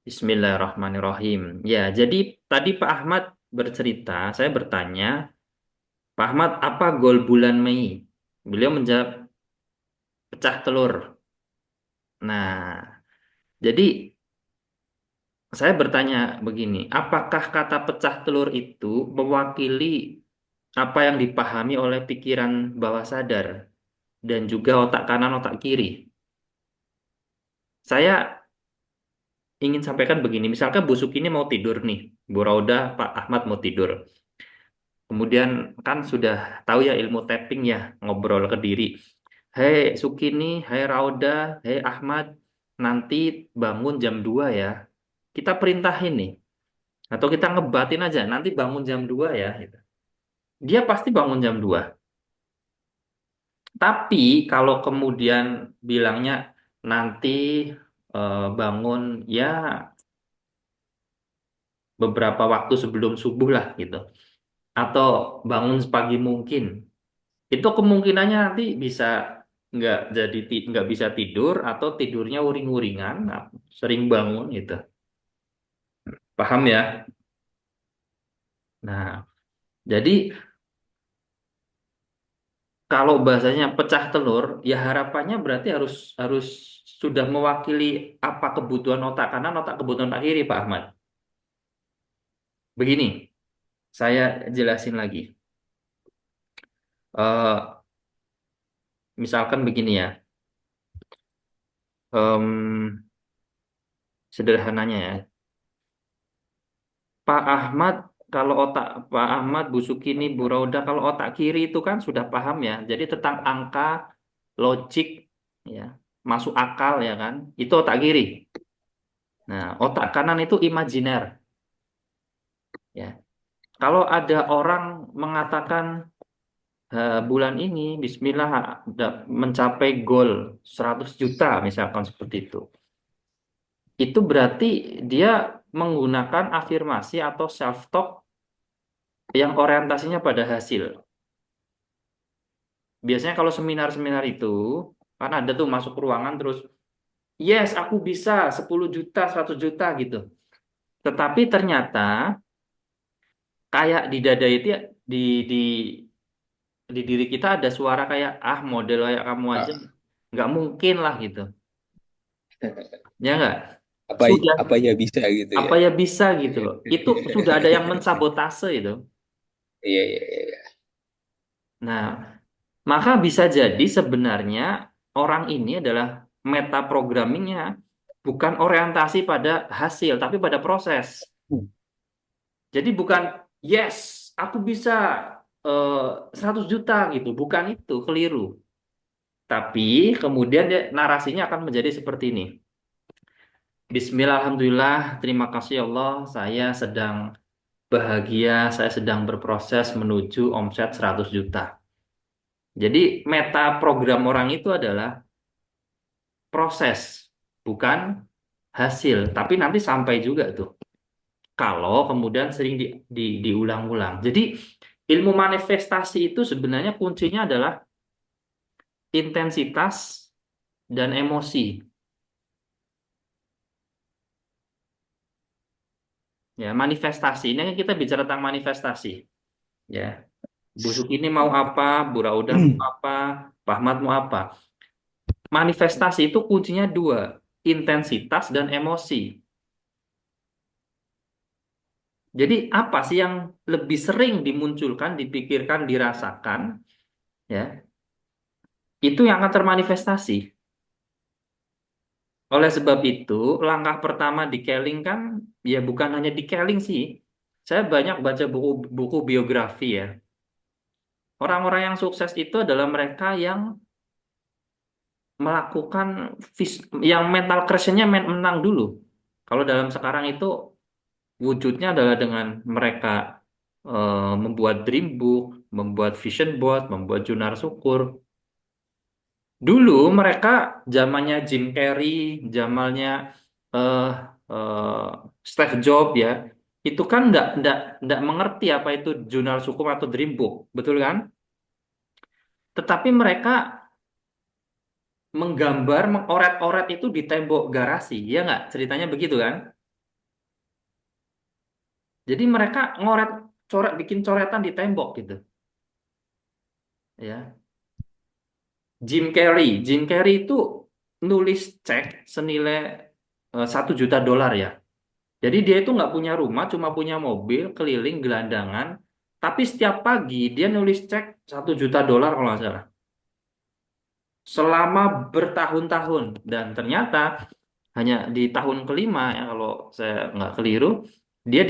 Bismillahirrahmanirrahim. Ya, jadi tadi Pak Ahmad bercerita, saya bertanya, Pak Ahmad, apa goal bulan Mei? Beliau menjawab, pecah telur. Nah, jadi saya bertanya begini, apakah kata pecah telur itu mewakili apa yang dipahami oleh pikiran bawah sadar dan juga otak kanan, otak kiri? Saya ingin sampaikan begini, misalkan Bu Suki ini mau tidur nih, Bu Rauda, Pak Ahmad mau tidur. Kemudian kan sudah tahu ya ilmu tapping ya, ngobrol ke diri. Hei Sukini, hei Rauda, hei Ahmad, nanti bangun jam 2 ya. Kita perintahin nih. Atau kita ngebatin aja, nanti bangun jam 2 ya, gitu. Dia pasti bangun jam 2. Tapi kalau kemudian bilangnya nanti bangun ya beberapa waktu sebelum subuh lah gitu. Atau bangun sepagi mungkin. Itu kemungkinannya nanti bisa nggak bisa tidur atau tidurnya uring-uringan, nah, sering bangun gitu. Paham ya? Nah, jadi kalau bahasanya pecah telur, ya harapannya berarti harus harus sudah mewakili apa kebutuhan otak kanan, otak kebutuhan otak kiri, Pak Ahmad. Begini, saya jelasin lagi. Eh, Misalkan begini ya, em, sederhananya ya. Pak Ahmad, kalau otak Pak Ahmad, Bu Sukini, Bu Rauda, kalau otak kiri itu kan sudah paham ya. Jadi tentang angka, logik, ya, masuk akal ya kan. Itu otak kiri. Nah, otak kanan itu imajiner. Ya, kalau ada orang mengatakan bulan ini, Bismillah, mencapai goal 100 juta, misalkan seperti itu. Itu berarti dia menggunakan afirmasi atau self-talk yang orientasinya pada hasil. Biasanya kalau seminar-seminar itu, kan ada tuh masuk ruangan terus, yes, aku bisa 10 juta, 100 juta gitu. Tetapi ternyata kayak di dada itu ya, di di di diri kita ada suara kayak, ah model kayak kamu aja, Ah, nggak mungkin lah gitu. Ya nggak? apa Sudah, apa ya bisa gitu apa ya. ya bisa gitu loh. Itu sudah ada yang mensabotase itu. Iya, iya, iya. Nah, maka bisa jadi sebenarnya orang ini adalah meta programmingnya bukan orientasi pada hasil, tapi pada proses. Jadi bukan yes, aku bisa eh, 100 juta gitu, bukan itu, keliru. Tapi kemudian dia, narasinya akan menjadi seperti ini. Bismillah, alhamdulillah, terima kasih ya Allah, saya sedang bahagia, saya sedang berproses menuju omset 100 juta. Jadi meta program orang itu adalah proses, bukan hasil. Tapi nanti sampai juga tuh. Kalau kemudian sering diulang-ulang. Jadi ilmu manifestasi itu sebenarnya kuncinya adalah intensitas dan emosi. Ya, manifestasi. Ini kan kita bicara tentang manifestasi. Ya, busuk ini mau apa, Buraudah mau apa, Pahmat mau apa. Manifestasi itu kuncinya dua, intensitas dan emosi. Jadi apa sih yang lebih sering dimunculkan, dipikirkan, dirasakan, ya, itu yang akan termanifestasi. Oleh sebab itu, langkah pertama di Keling kan, ya bukan hanya di Keling sih. Saya banyak baca buku biografi ya. Orang-orang yang sukses itu adalah mereka yang melakukan yang mental crash-nya menang dulu. Kalau dalam sekarang itu wujudnya adalah dengan mereka membuat dream book, membuat vision board, membuat jurnal syukur. Dulu mereka zamannya Jim Carrey, zamannya eh eh, Steve Jobs ya, itu kan nggak mengerti apa itu jurnal syukur atau dream book, betul kan? Tetapi mereka menggambar, mengoret-oret itu di tembok garasi, ya nggak? Ceritanya begitu kan? Jadi mereka ngoret, coret, bikin coretan di tembok gitu, ya. Jim Carrey itu nulis cek senilai 1 juta dolar ya. Jadi dia itu nggak punya rumah, cuma punya mobil keliling gelandangan. Tapi setiap pagi dia nulis cek 1 juta dolar kalau nggak salah. Selama bertahun-tahun. Dan ternyata hanya di tahun kelima ya kalau saya nggak keliru, dia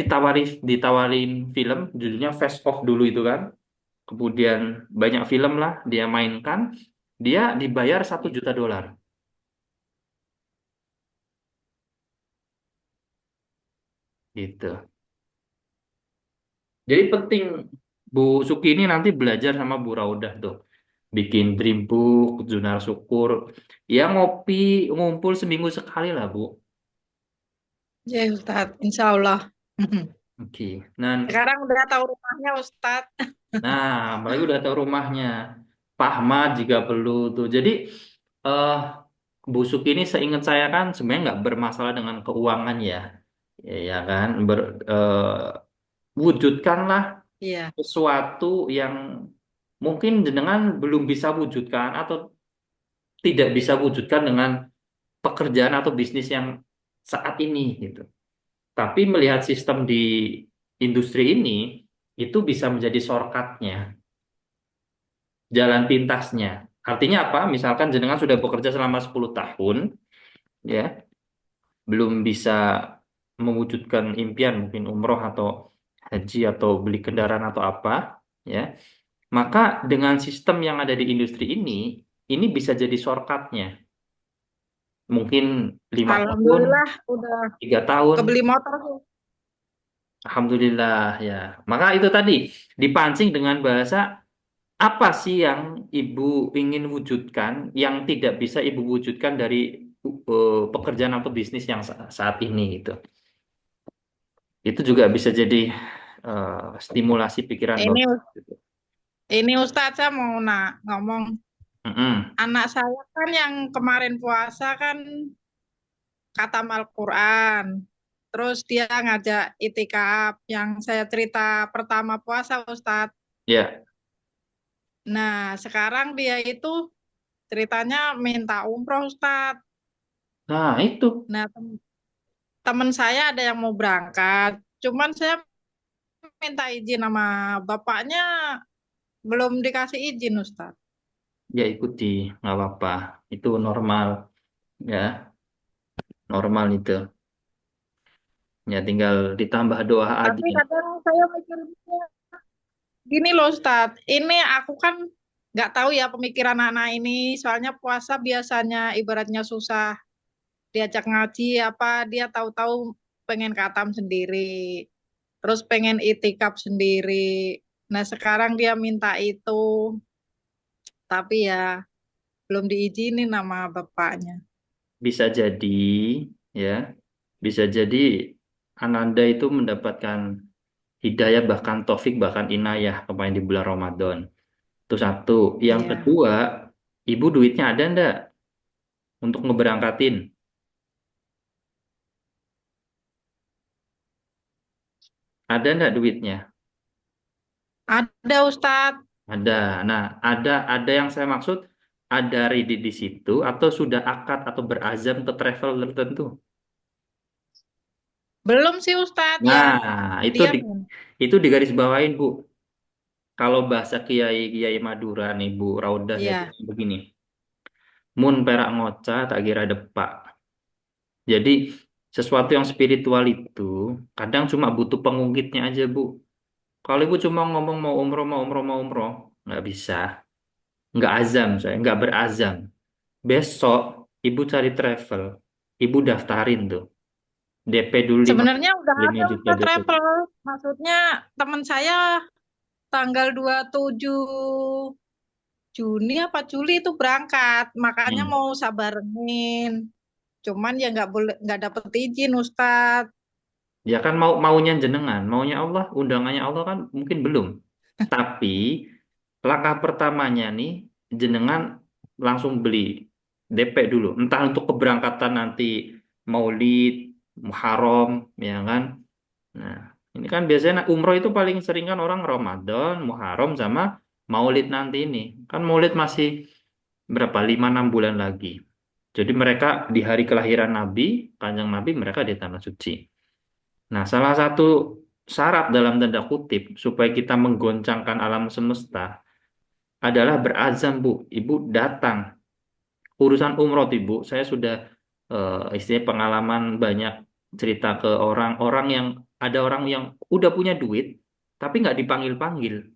ditawarin film judulnya Face Off dulu itu kan. Kemudian banyak film lah dia mainkan. Dia dibayar 1 juta dolar gitu. Jadi penting Bu Suki ini nanti belajar sama Bu Raudah tuh. Bikin dream book, jurnal syukur. Ya ngopi, ngumpul seminggu sekali lah Bu. Ya Ustadz, insya Allah. Oke. Nah, Sekarang udah tahu rumahnya Ustadz. nah, apalagi udah tahu rumahnya. Pak Ahmad juga perlu tuh. Jadi eh Bu Suki ini seingat saya kan sebenarnya nggak bermasalah dengan keuangan ya. Ya kan, wujudkanlah Iya. sesuatu yang mungkin jenengan belum bisa wujudkan atau tidak bisa wujudkan dengan pekerjaan atau bisnis yang saat ini gitu. Tapi melihat sistem di industri ini itu bisa menjadi shortcutnya, jalan pintasnya. Artinya apa? Misalkan jenengan sudah bekerja selama 10 tahun, ya, belum bisa mewujudkan impian mungkin umroh atau haji atau beli kendaraan atau apa, ya. Maka dengan sistem yang ada di industri ini bisa jadi shortcutnya. Mungkin 5 tahun, Alhamdulillah udah 3 tahun. kebeli motor sih. Alhamdulillah ya. Maka itu tadi dipancing dengan bahasa apa sih yang Ibu ingin wujudkan yang tidak bisa Ibu wujudkan dari pekerjaan atau bisnis yang saat ini gitu. Itu juga bisa jadi stimulasi pikiran Ini bagus gitu. ini Ustadz saya mau ngomong Mm-mm. anak saya kan yang kemarin puasa kan khatam Al-Quran. Terus dia ngajak itikaf yang saya cerita pertama puasa Ustadz. Ya. Nah sekarang dia itu ceritanya minta umroh Ustadz. Nah, itu Nah teman saya ada yang mau berangkat. Cuman saya minta izin sama bapaknya belum dikasih izin Ustadz. ya ikuti, nggak apa-apa. Itu normal ya, normal itu. Ya tinggal ditambah doa Tapi aja. kadang saya mikirnya gini loh Ustadz, ini aku kan nggak tahu ya pemikiran anak ini, soalnya puasa biasanya ibaratnya susah diajak ngaji apa, dia tahu-tahu pengen khatam sendiri, terus pengen itikaf sendiri. Nah sekarang dia minta itu, tapi ya belum diizinin sama bapaknya. Bisa jadi ya, bisa jadi Ananda itu mendapatkan hidayah bahkan taufik bahkan inayah kemarin di bulan Ramadan. Itu satu. Yang Iya. kedua, ibu duitnya ada ndak untuk ngeberangkatin? Ada ndak duitnya? Ada Ustadz. Ada. Nah, ada yang saya maksud ada ready di situ atau sudah akad atau berazam ke travel tertentu. Belum sih Ustadz ya, Nah, dia itu digarisbawahin, Bu. Kalau bahasa Kiai Kiai Madura nih, Bu Raudah ya iya. bilang begini. Mun perak ngoca tak kira depak. Jadi sesuatu yang spiritual itu kadang cuma butuh pengungkitnya aja, Bu. Kalau Ibu cuma ngomong mau umroh, mau umroh, mau umroh, nggak bisa. Nggak azam, saya nggak berazam. Besok Ibu cari travel, Ibu daftarin tuh. DP dulu Sebenarnya udah 5 ada juta Ustadz deposit. travel. Maksudnya teman saya tanggal 27 Juni apa Juli itu berangkat. Makanya Hmm. mau sabarin. Cuman ya nggak dapet izin Ustadz. Ya kan maunya jenengan, maunya Allah, undangannya Allah kan mungkin belum. Tapi langkah pertamanya nih jenengan langsung beli DP dulu. Entah untuk keberangkatan nanti Maulid, Muharram, ya kan. Nah, Ini kan biasanya umroh itu paling sering kan orang Ramadan, Muharram sama Maulid nanti ini. Kan Maulid masih berapa? 5-6 bulan lagi. Jadi mereka di hari kelahiran Nabi, Kanjeng Nabi mereka di Tanah Suci. Nah, salah satu syarat dalam tanda kutip supaya kita menggoncangkan alam semesta adalah berazam, Bu. Ibu datang. Urusan umroh, Ibu, saya sudah istilahnya pengalaman banyak cerita ke orang-orang yang ada orang yang udah punya duit tapi nggak dipanggil-panggil.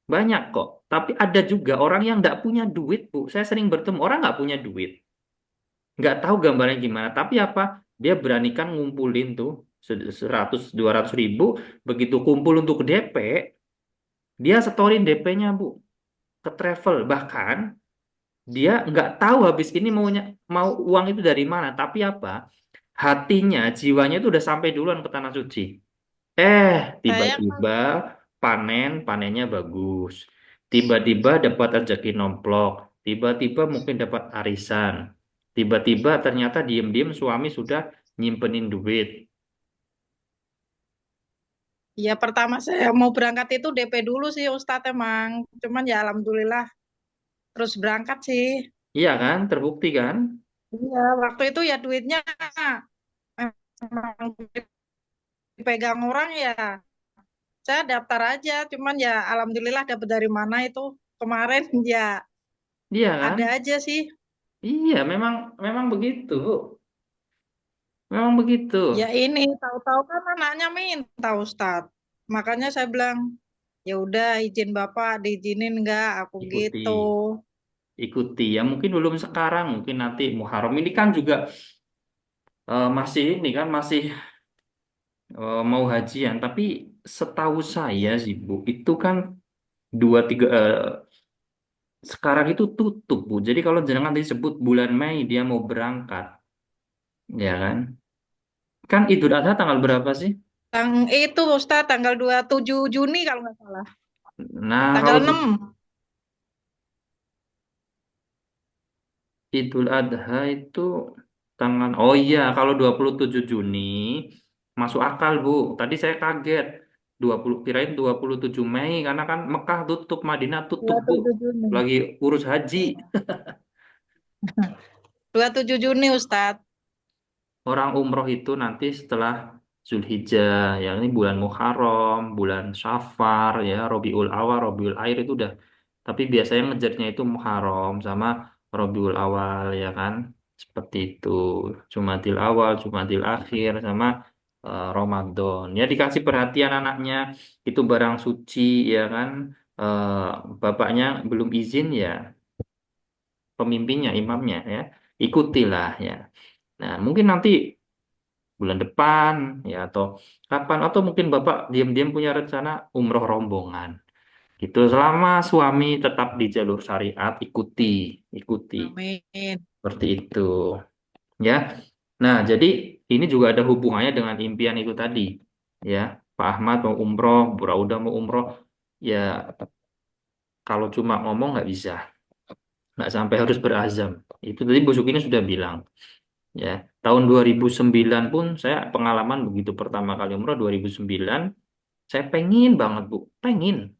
Banyak kok. Tapi ada juga orang yang nggak punya duit, Bu. Saya sering bertemu orang nggak punya duit. Nggak tahu gambarnya gimana. Tapi apa? Dia beranikan ngumpulin tuh 100-200 ribu. Begitu kumpul untuk DP, dia setorin DP-nya, Bu, ke travel. Bahkan dia nggak tahu habis ini mau uang itu dari mana. Tapi apa? Hatinya, jiwanya itu udah sampai duluan ke Tanah Suci. Eh, Saya tiba-tiba panennya bagus. Tiba-tiba dapat rezeki nomplok. Tiba-tiba mungkin dapat arisan. Tiba-tiba ternyata diem-diem suami sudah nyimpenin duit. ya pertama saya mau berangkat itu DP dulu sih Ustadz emang. Cuman ya alhamdulillah terus berangkat sih. Iya kan? Terbukti kan? Iya, waktu itu ya duitnya emang dipegang orang ya. Saya daftar aja, cuman ya alhamdulillah dapat dari mana itu kemarin ya Iya kan? ada aja sih. Iya, memang memang begitu. Memang begitu. Ya ini tahu-tahu kan anaknya minta Ustadz. Makanya saya bilang ya udah izin Bapak diizinin enggak aku Ikuti. gitu. Ikuti. Ya mungkin belum sekarang. Mungkin nanti Muharram ini kan juga masih ini kan masih mau hajian, tapi setahu saya sih Bu, itu kan 2-3 sekarang itu tutup Bu. Jadi kalau jangan disebut bulan Mei dia mau berangkat, ya kan? Kan Idul Adha tanggal berapa sih? Itu Ustadz tanggal 27 Juni kalau nggak salah. Nah, Tanggal kalau 6. Idul Adha itu oh iya, kalau 27 Juni masuk akal Bu. Tadi saya kaget. 20 kirain 27 Mei karena kan Mekah tutup, Madinah tutup Bu. 27 Juni. Lagi urus haji. 27 Juni Ustadz. Orang umroh itu nanti setelah Zulhijjah, ya ini bulan Muharram, bulan Safar, ya Rabiul Awal, Rabiul Akhir itu udah. Tapi biasanya ngejarnya itu Muharram sama Rabiul Awal, ya kan? Seperti itu. Jumadil Awal, Jumadil Akhir, sama Ramadan. Ya dikasih perhatian anaknya, itu barang suci, ya kan? Eh, bapaknya belum izin ya, pemimpinnya, imamnya, ya ikutilah ya. Nah, mungkin nanti bulan depan ya atau kapan atau mungkin Bapak diam-diam punya rencana umroh rombongan. Gitu selama suami tetap di jalur syariat ikuti Amin. seperti itu ya. Nah, jadi ini juga ada hubungannya dengan impian itu tadi ya. Pak Ahmad mau umroh, Bu Rauda mau umroh ya, kalau cuma ngomong nggak bisa, nggak sampai harus berazam. Itu tadi Bu Sukini sudah bilang. Ya, tahun 2009 pun saya pengalaman begitu pertama kali umroh 2009, saya pengen banget Bu, pengen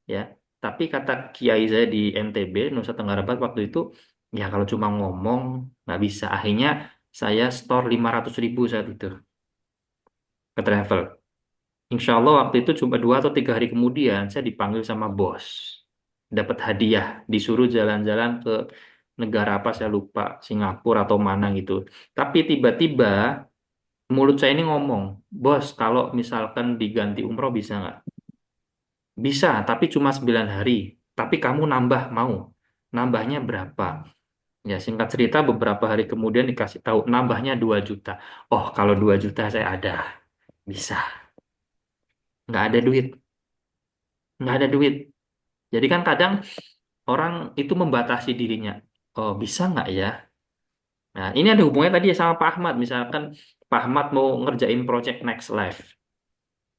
ya. Tapi kata kiai saya di NTB, Nusa Tenggara Barat waktu itu, ya kalau cuma ngomong nggak bisa. Akhirnya saya store 500 ribu saat itu ke travel. Insya Allah waktu itu cuma 2 atau 3 hari kemudian saya dipanggil sama bos, dapat hadiah, disuruh jalan-jalan ke negara apa saya lupa, Singapura atau mana gitu. Tapi tiba-tiba mulut saya ini ngomong, bos, kalau misalkan diganti umroh bisa nggak? Bisa, tapi cuma 9 hari. Tapi kamu nambah mau. Nambahnya berapa? Ya, singkat cerita beberapa hari kemudian dikasih tahu nambahnya 2 juta. Oh, kalau 2 juta saya ada. Bisa. Nggak ada duit. Nggak ada duit. Jadi kan kadang orang itu membatasi dirinya. Oh, bisa nggak ya? Nah, ini ada hubungannya tadi ya sama Pak Ahmad. Misalkan Pak Ahmad mau ngerjain project Next Life.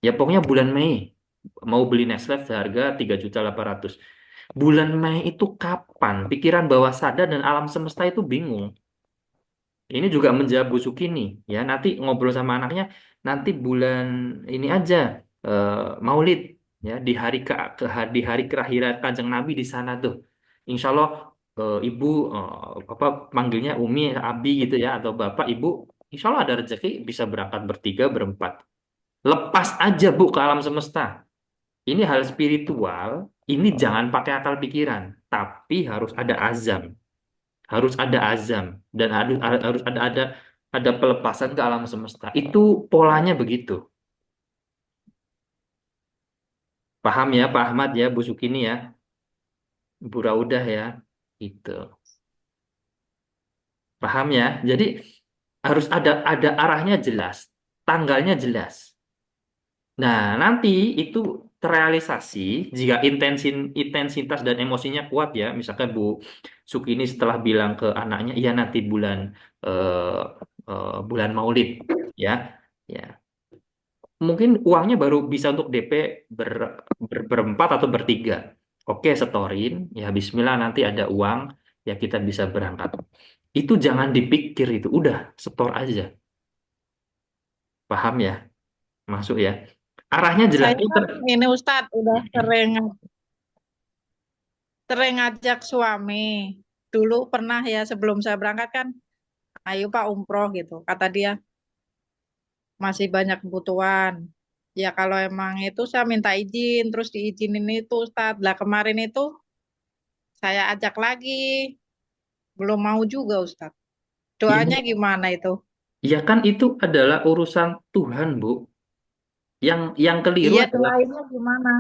Ya pokoknya bulan Mei mau beli Nestle seharga 3.800.000. Bulan Mei itu kapan? Pikiran bawah sadar dan alam semesta itu bingung. Ini juga menjawab Bu Suki nih, ya. Nanti ngobrol sama anaknya, nanti bulan ini aja eh, Maulid, ya di hari kelahiran Kanjeng Nabi di sana tuh. Insya Allah Ibu apa panggilnya Umi, Abi gitu ya, atau Bapak, Ibu. Insya Allah ada rezeki bisa berangkat bertiga, berempat. Lepas aja Bu ke alam semesta. Ini hal spiritual. Ini jangan pakai akal pikiran, tapi harus ada azam, harus ada azam, dan harus ada pelepasan ke alam semesta. Itu polanya begitu. Paham ya, Pak Ahmad ya, Bu Sukini ya, Bu Raudah ya. Itu. Paham ya? Jadi harus ada arahnya jelas, tanggalnya jelas. Nah, nanti itu terrealisasi jika intensitas dan emosinya kuat ya. Misalkan Bu Sukini setelah bilang ke anaknya, iya nanti eh, bulan Maulid ya. Ya, mungkin uangnya baru bisa untuk DP berempat atau bertiga. Oke, setorin. Ya, Bismillah nanti ada uang, ya kita bisa berangkat. Itu jangan dipikir itu, udah setor aja. Paham ya? Masuk ya. Arahnya jelas. Saya kan ini Ustadz udah sering ngajak suami. Dulu pernah ya sebelum saya berangkat kan, ayo Pak umroh gitu. Kata dia masih banyak kebutuhan. Ya kalau emang itu saya minta izin, terus diizinin itu Ustadz. Lah kemarin itu saya ajak lagi, belum mau juga Ustadz. Doanya Iya, gimana itu? ya kan itu adalah urusan Tuhan, Bu. Yang keliru Iya adalah doainnya gimana?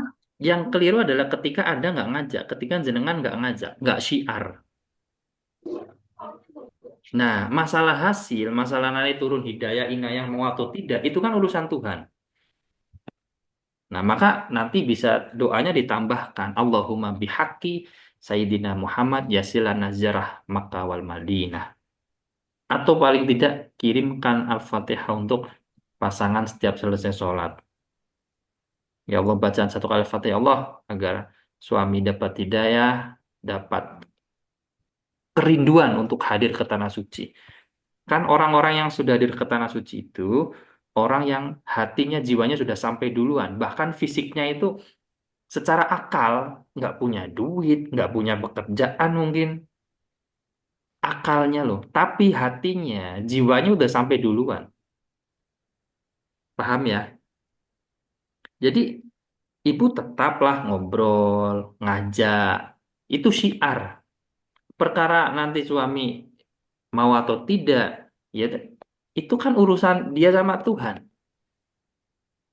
ketika Anda nggak ngajak, ketika jenengan nggak ngajak, nggak syiar. Nah, masalah hasil, masalah nanti turun hidayah, inayah mau atau tidak, itu kan urusan Tuhan. Nah, maka nanti bisa doanya ditambahkan. Allahumma bihaqqi Sayyidina Muhammad yasilana zarah Makkah wal Madinah. Atau paling tidak kirimkan Al-Fatihah untuk pasangan setiap selesai sholat. Ya Allah bacaan satu kali Fatihah Allah agar suami dapat hidayah, dapat kerinduan untuk hadir ke tanah suci. Kan orang-orang yang sudah hadir ke tanah suci itu orang yang hatinya, jiwanya sudah sampai duluan. Bahkan fisiknya itu secara akal nggak punya duit, nggak punya pekerjaan mungkin akalnya loh. Tapi hatinya, jiwanya udah sampai duluan. Paham ya? Jadi ibu tetaplah ngobrol, ngajak. Itu syiar. Perkara nanti suami mau atau tidak, ya itu kan urusan dia sama Tuhan.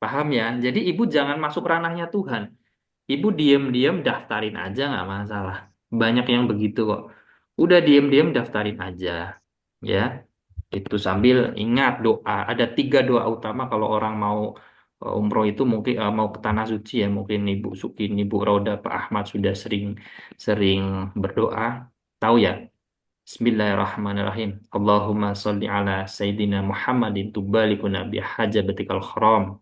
Paham ya? Jadi ibu jangan masuk ranahnya Tuhan. Ibu diem-diem daftarin aja nggak masalah. Banyak yang begitu kok. Udah diem-diem daftarin aja. Ya, itu sambil ingat doa. Ada 3 doa utama kalau orang mau umroh itu mungkin mau ke tanah suci ya. Mungkin Ibu Sukin, Ibu Roda, Pak Ahmad sudah sering sering berdoa. Tahu ya? Bismillahirrahmanirrahim. Allahumma sholli ala Sayyidina Muhammadin tubalikuna bihajabatikal kharam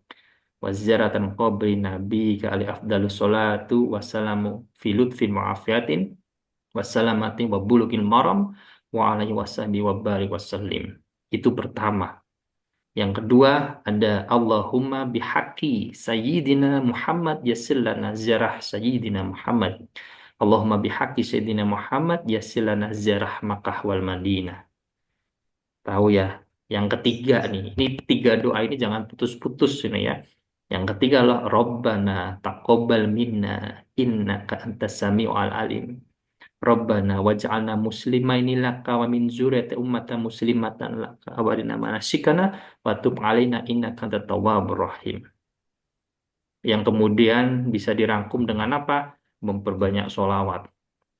wa ziyaratan qabri nabi ka ali afdalus salatu wassalamu fi lutfin mu'afiyatin wassalamatin wa bulukil maram wa alaihi wasahbihi wa barik wasallim. Itu pertama. Yang kedua ada Allahumma bihaqqi Sayyidina Muhammad yassir lana ziyarah Sayyidina Muhammad. Allahumma bihaqqi Sayyidina Muhammad yassir lana ziyarah Makkah wal Madinah. Tahu ya. Yang ketiga nih, ini 3 doa ini jangan putus-putus ini ya. Yang ketiga adalah Rabbana taqabbal minna innaka antas sami'ul alim. Rabbana waj'alna muslimaini laka wa min zurriyyati ummatan muslimatan laka wa arina manasikana wa tub alaina innaka antat tawwabur rahim. Yang kemudian bisa dirangkum dengan apa? Memperbanyak sholawat.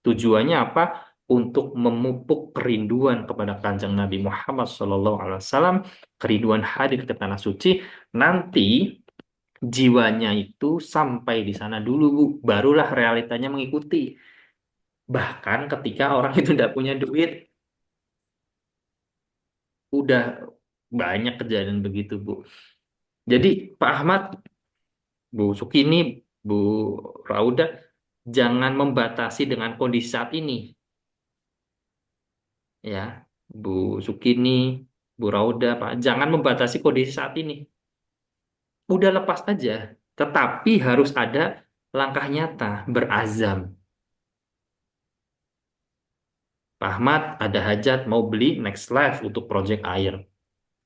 Tujuannya apa? Untuk memupuk kerinduan kepada Kanjeng Nabi Muhammad SAW, kerinduan hadir ke tanah suci. Nanti jiwanya itu sampai di sana dulu, Bu. Barulah realitanya mengikuti. Bahkan ketika orang itu tidak punya duit, udah banyak kejadian begitu, Bu. Jadi Pak Ahmad, Bu Sukini, Bu Rauda, jangan membatasi dengan kondisi saat ini, ya. Bu Sukini, Bu Rauda, Pak. Jangan membatasi kondisi saat ini. Udah lepas aja. Tetapi harus ada langkah nyata, berazam. Pak Ahmad ada hajat mau beli Next Life untuk project air.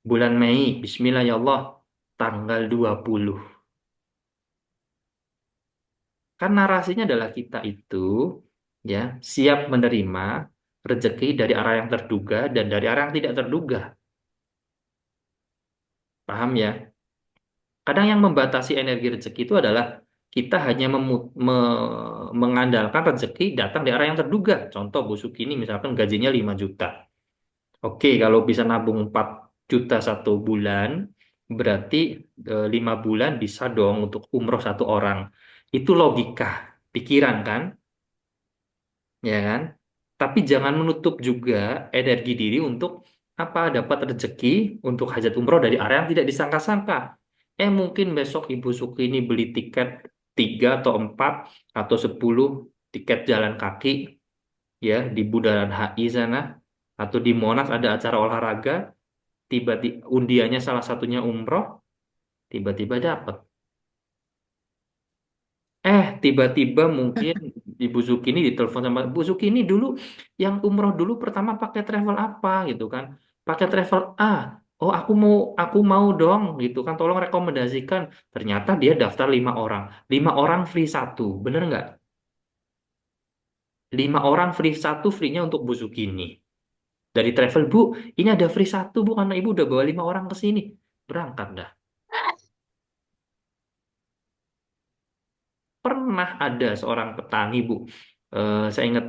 Bulan Mei, Bismillah ya Allah, tanggal 20. Kan narasinya adalah kita itu ya siap menerima rezeki dari arah yang terduga dan dari arah yang tidak terduga. Paham ya? Kadang yang membatasi energi rezeki itu adalah kita hanya mengandalkan rezeki datang dari arah yang terduga. Contoh Bu Sukini misalkan gajinya 5 juta. Oke, kalau bisa nabung 4 juta satu bulan, berarti 5 bulan bisa dong untuk umroh satu orang. Itu logika, pikiran kan? Ya kan? Tapi jangan menutup juga energi diri untuk apa dapat rezeki untuk hajat umroh dari area yang tidak disangka-sangka. Mungkin besok Ibu Suki ini beli tiket 3 atau 4 atau 10 tiket jalan kaki ya di Bundaran HI sana atau di Monas ada acara olahraga, tiba-tiba undiannya salah satunya umroh, tiba-tiba dapat. Tiba-tiba mungkin Ibu Zukini ditelepon sama Bu Zukini dulu yang umroh dulu pertama pakai travel apa gitu kan. Pakai travel A. Oh, aku mau dong gitu kan. Tolong rekomendasikan. Ternyata dia daftar 5 orang. 5 orang free satu. Bener nggak? 5 orang free satu, free-nya untuk Bu Zukini. Dari travel, Bu, ini ada free satu, Bu, karena Ibu udah bawa 5 orang ke sini. Berangkat dah. Pernah ada seorang petani, Bu. Saya ingat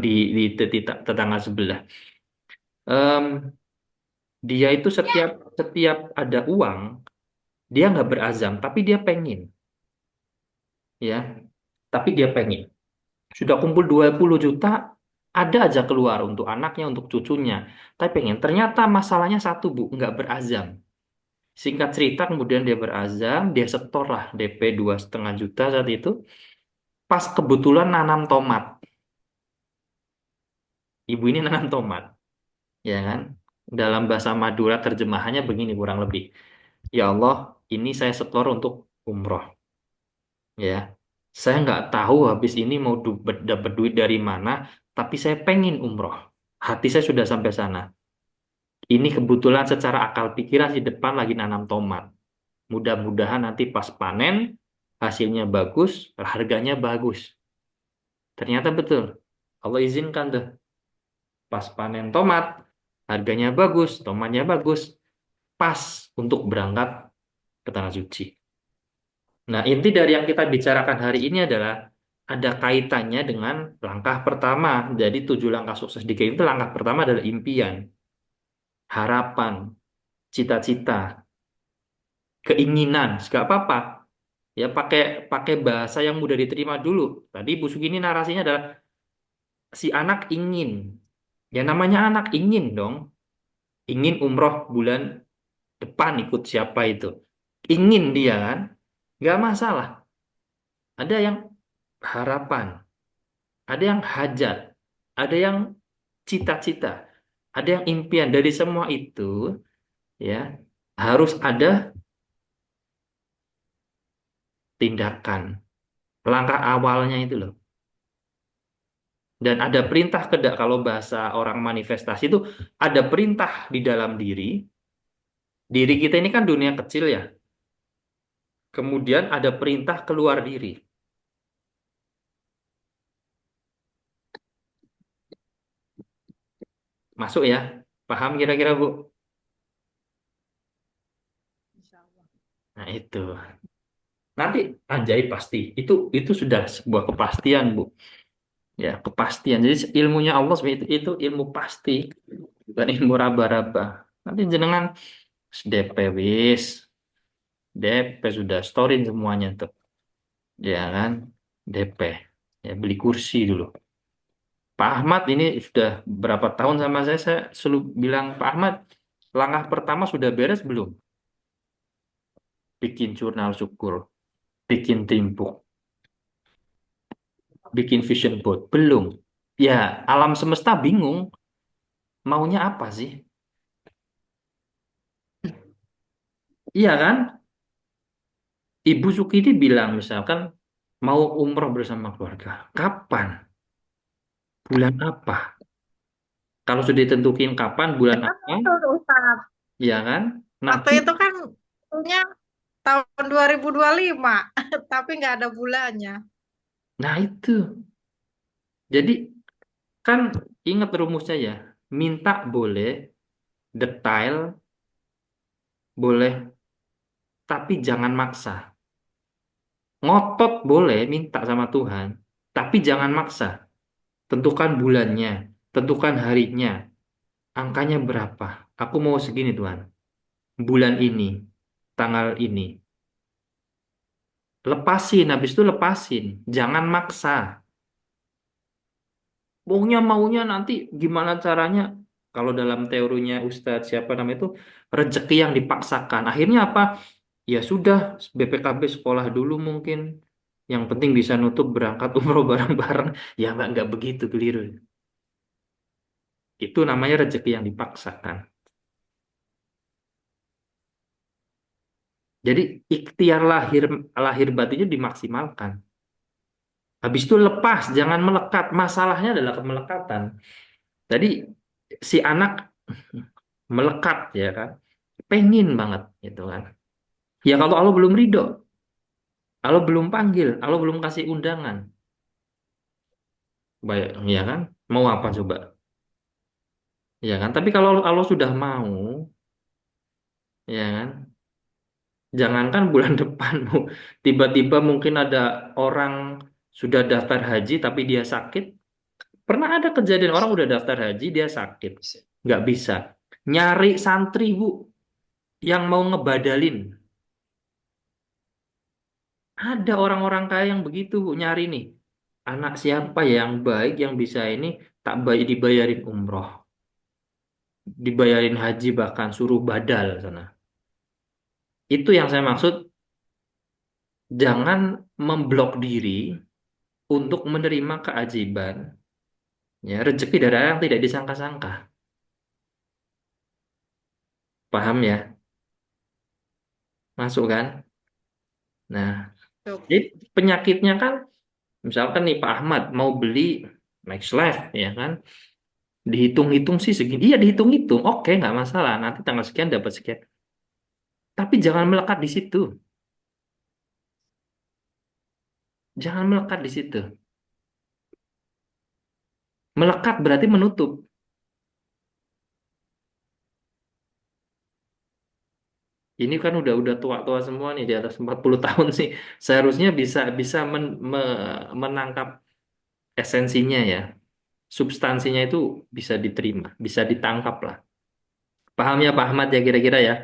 di tetangga sebelah. Em, dia itu setiap setiap ada uang, dia nggak berazam, tapi dia pengen, ya. Tapi dia pengen. Sudah kumpul 20 juta, ada aja keluar untuk anaknya, untuk cucunya. Tapi pengen. Ternyata masalahnya satu, Bu, nggak berazam. Singkat cerita, kemudian dia berazam, dia setor lah DP 2,5 juta saat itu. Pas kebetulan nanam tomat. Ibu ini nanam tomat. Ya kan? Dalam bahasa Madura terjemahannya begini kurang lebih. Ya Allah, ini saya setor untuk umroh. Ya, saya nggak tahu habis ini mau dapat duit dari mana, tapi saya pengen umroh. Hati saya sudah sampai sana. Ini kebetulan secara akal pikiran di depan lagi nanam tomat. Mudah-mudahan nanti pas panen hasilnya bagus, harganya bagus. Ternyata betul. Allah izinkan tuh. Pas panen tomat, harganya bagus, tomatnya bagus, pas untuk berangkat ke Tanah Suci. Nah, inti dari yang kita bicarakan hari ini adalah ada kaitannya dengan langkah pertama. Jadi 7 langkah sukses di itu langkah pertama adalah impian, harapan, cita-cita, keinginan. Gak apa-apa. Ya pakai pakai bahasa yang mudah diterima dulu. Tadi Bu Sugi ini narasinya adalah si anak ingin. Ya namanya anak ingin dong. Ingin umroh bulan depan ikut siapa itu. Ingin dia kan. Gak masalah. Ada yang harapan. Ada yang hajat, ada yang cita-cita, ada yang impian. Dari semua itu, ya harus ada tindakan. Langkah awalnya itu loh. Dan ada perintah kedak kalau bahasa orang manifestasi itu ada perintah di dalam diri. Diri kita ini kan dunia kecil ya. Kemudian ada perintah keluar diri. Masuk ya? Paham kira-kira Bu? Insya Allah. Nah itu. Nanti anjay pasti. Itu sudah sebuah kepastian Bu. Ya, kepastian. Jadi ilmunya Allah sebenarnya itu ilmu pasti, bukan ilmu raba-raba. Nanti jenengan DP wis, DP sudah storin semuanya tuh. Ya kan? DP. Ya beli kursi dulu. Pak Ahmad ini sudah berapa tahun sama saya selalu bilang Pak Ahmad, langkah pertama sudah beres belum? Bikin jurnal syukur, bikin timbuk, bikin vision board. Belum. Ya, alam semesta bingung. maunya apa sih? Iya kan? Ibu Sukidi bilang misalkan mau umroh bersama keluarga. Kapan? Bulan apa? Kalau sudah ditentukin kapan, bulan Kan apa, itu Ustaz. ya kan? Waktu Nanti, itu kan punya tahun 2025, tapi nggak ada bulannya. nah itu. Jadi kan ingat rumusnya ya. Minta boleh, detail boleh, tapi jangan maksa. Ngotot boleh minta sama Tuhan, tapi jangan maksa. Tentukan bulannya, tentukan harinya, angkanya berapa. Aku mau segini Tuhan. Bulan ini, tanggal ini. Lepasin, habis itu lepasin. Jangan maksa. Maunya nanti gimana caranya? Kalau dalam teorinya Ustadz siapa namanya itu rezeki yang dipaksakan. Akhirnya apa? Ya sudah, BPKB sekolah dulu mungkin. Yang penting bisa nutup berangkat umroh bareng-bareng. Ya nggak begitu keliru. Itu namanya rezeki yang dipaksakan. Jadi ikhtiar lahir lahir batinnya dimaksimalkan. Habis itu lepas, jangan melekat. Masalahnya adalah kemelekatan. Tadi si anak melekat ya kan, pengen banget gitu kan. Ya kalau Allah belum ridho, Allah belum panggil, Allah belum kasih undangan, baik ya kan, mau apa coba, ya kan. Tapi kalau Allah sudah mau, ya kan, jangankan bulan depan, tiba-tiba mungkin ada orang sudah daftar haji tapi dia sakit. Pernah ada kejadian orang udah daftar haji dia sakit, Bisa. nggak bisa, nyari santri bu yang mau ngebadalin. Ada orang-orang kaya yang begitu Bu, nyari nih. Anak siapa ya yang baik yang bisa ini tak baik dibayarin umroh, dibayarin haji bahkan suruh badal sana. Itu yang saya maksud, jangan memblok diri untuk menerima keajaiban, ya rezeki dari yang tidak disangka-sangka. Paham ya? Masuk kan? Nah, Tuh. jadi penyakitnya kan misalkan nih Pak Ahmad mau beli Max Life ya kan? Dihitung-hitung sih segini. Iya dihitung-hitung. Oke, nggak masalah. Nanti tanggal sekian dapat sekian. Tapi jangan melekat di situ. Jangan melekat di situ. Melekat berarti menutup. Ini kan udah tua-tua semua nih di atas 40 tahun sih. Seharusnya bisa bisa menangkap esensinya ya. Substansinya itu bisa diterima, bisa ditangkap lah. Paham ya Pak Ahmad ya kira-kira ya?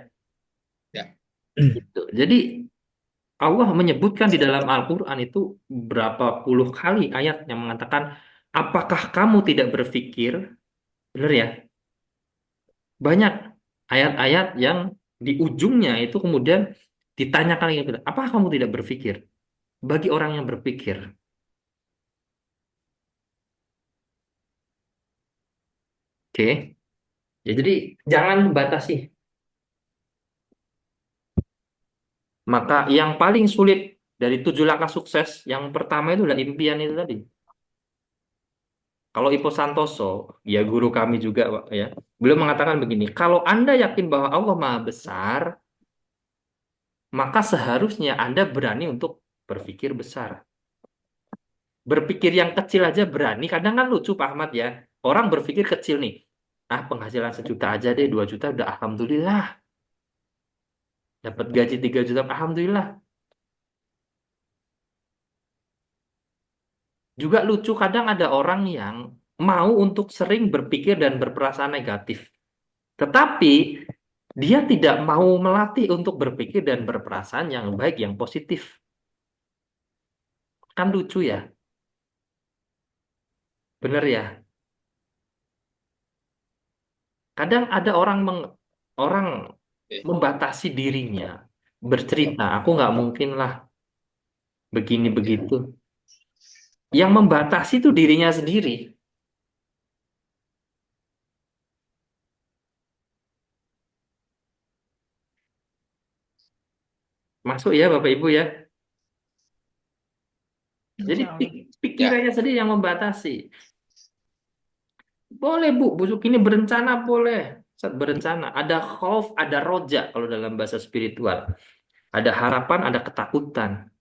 Ya. Gitu. Jadi Allah menyebutkan di dalam Al-Quran itu berapa puluh kali ayat yang mengatakan, apakah kamu tidak berpikir? Benar ya? Banyak ayat-ayat yang di ujungnya itu kemudian ditanyakan lagi, apa kamu tidak berpikir? Bagi orang yang berpikir, oke? Ya, jadi jangan batasi. Maka yang paling sulit dari 7 langkah sukses, yang pertama itu adalah impian itu tadi. Kalau Ipo Santoso, ya guru kami juga, Pak, ya, beliau mengatakan begini, kalau Anda yakin bahwa Allah Maha Besar, maka seharusnya Anda berani untuk berpikir besar. Berpikir yang kecil aja berani. Kadang kan lucu Pak Ahmad ya. Orang berpikir kecil nih. Ah penghasilan 1 juta aja deh, 2 juta udah alhamdulillah. Dapat gaji 3 juta, alhamdulillah. Juga lucu kadang ada orang yang mau untuk sering berpikir dan berperasaan negatif. Tetapi dia tidak mau melatih untuk berpikir dan berperasaan yang baik, yang positif. Kan lucu ya. Bener ya. Kadang ada orang Oke. membatasi dirinya bercerita, aku nggak mungkin lah begini begitu. Yang membatasi itu dirinya sendiri. Masuk ya Bapak Ibu ya. Jadi Insya Allah. Ya. pikirannya sendiri yang membatasi. Boleh Bu, busuk ini berencana boleh. Saat berencana, ada khauf, ada roja kalau dalam bahasa spiritual. Ada harapan, ada ketakutan.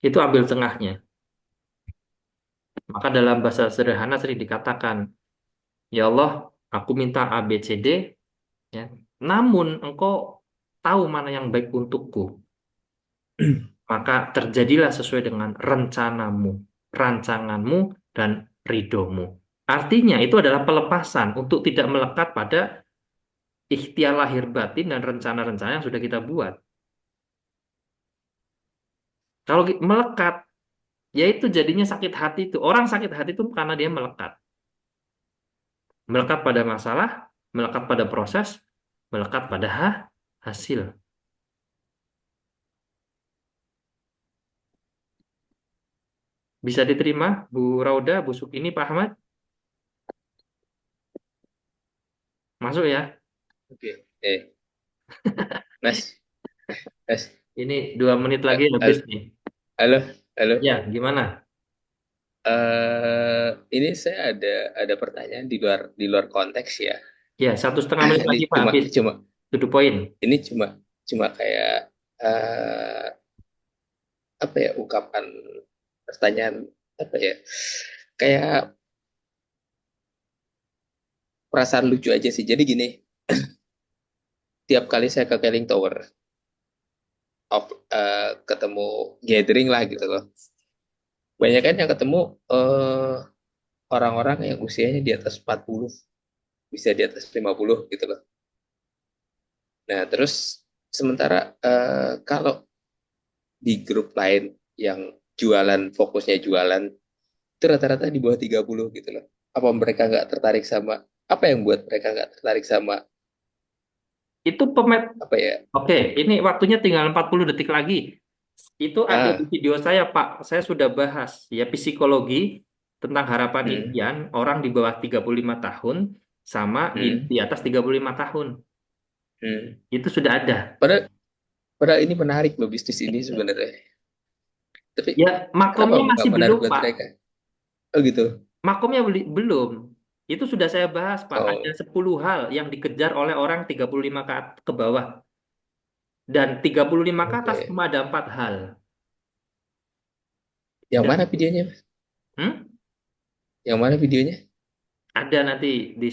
Itu ambil tengahnya. Maka dalam bahasa sederhana sering dikatakan, ya Allah, aku minta A, B, C, D, ya. Namun engkau tahu mana yang baik untukku. Maka terjadilah sesuai dengan rencanamu, rancanganmu, dan ridhomu. Artinya itu adalah pelepasan untuk tidak melekat pada ikhtiar lahir batin dan rencana-rencana yang sudah kita buat. Kalau melekat, yaitu jadinya sakit hati itu. Orang sakit hati itu karena dia melekat. Melekat pada masalah, melekat pada proses, melekat pada hasil. Bisa diterima, Bu Rauda, Bu Sukini, Pak Ahmad? Masuk ya? Oke. Mas, Mas. Ini 2 menit lagi habis Halo, nih. halo, halo. Ya, gimana? Ini saya ada pertanyaan di luar konteks ya. Ya, 1,5 menit Ini lagi Pak cuma habis. cuma To the point. ini cuma cuma kayak apa ya, ungkapan pertanyaan, apa ya, kayak perasaan lucu aja sih. Jadi gini, tiap kali saya ke Keling Tower, ketemu gathering lah gitu loh. Banyak kan yang ketemu orang-orang yang usianya di atas 40, bisa di atas 50 gitu loh. Nah, terus sementara kalau di grup lain yang jualan, fokusnya jualan, itu rata-rata di bawah 30 gitu loh. Apa mereka nggak tertarik sama, apa yang buat mereka nggak tertarik sama, Itu pemet. apa ya, Oke, ini waktunya tinggal 40 detik lagi. Itu ada di ah, video saya, Pak. Saya sudah bahas ya psikologi tentang harapan hmm, impian orang di bawah 35 tahun sama di hmm, atas 35 tahun. hmm. Itu sudah ada. Padahal, padahal ini menarik loh bisnis ini sebenarnya. Tapi Ya, kenapa makomnya nggak masih belum, menarik buat Pak. mereka? Oh gitu. Makomnya belum. Itu sudah saya bahas, Pak. Ada Oh, 10 hal yang dikejar oleh orang 35 ke bawah. Dan 35 ke atas oke. cuma ada 4 hal. Yang Dan, mana videonya, Mas? hmm? Yang mana videonya? Ada nanti di